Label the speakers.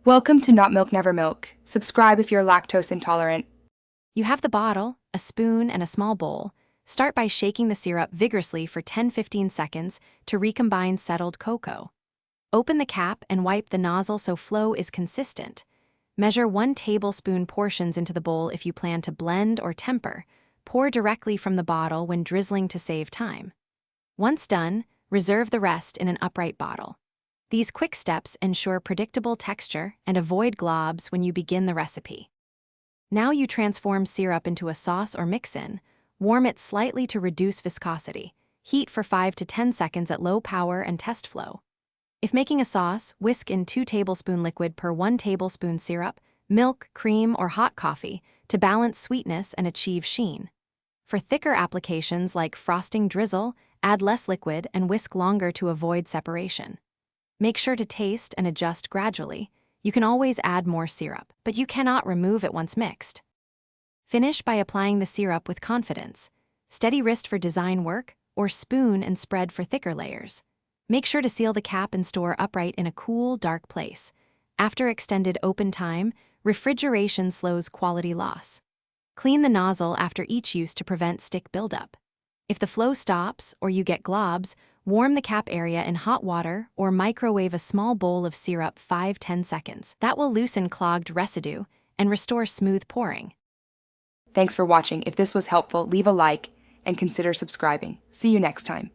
Speaker 1: Welcome to Not Milk Never Milk. Subscribe if you're lactose intolerant.
Speaker 2: You have the bottle, a spoon, and a small bowl. Start by shaking the syrup vigorously for 10-15 seconds to recombine settled cocoa. Open the cap and wipe the nozzle so flow is consistent. Measure 1 tablespoon portions into the bowl if you plan to blend or temper. Pour directly from the bottle when drizzling to save time. Once done, reserve the rest in an upright bottle. These quick steps ensure predictable texture and avoid globs when you begin the recipe. Now you transform syrup into a sauce or mix-in. Warm it slightly to reduce viscosity. Heat for 5 to 10 seconds at low power and test flow. If making a sauce, whisk in 2 tablespoon liquid per 1 tablespoon syrup, milk, cream, or hot coffee to balance sweetness and achieve sheen. For thicker applications like frosting drizzle, add less liquid and whisk longer to avoid separation. Make sure to taste and adjust gradually. You can always add more syrup, but you cannot remove it once mixed. Finish by applying the syrup with confidence. Steady wrist for design work, or spoon and spread for thicker layers. Make sure to seal the cap and store upright in a cool, dark place. After extended open time, refrigeration slows quality loss. Clean the nozzle after each use to prevent stick buildup. If the flow stops or you get globs, warm the cap area in hot water or microwave a small bowl of syrup 5-10 seconds. That will loosen clogged residue and restore smooth pouring.
Speaker 1: Thanks for watching. If this was helpful, leave a like and consider subscribing. See you next time.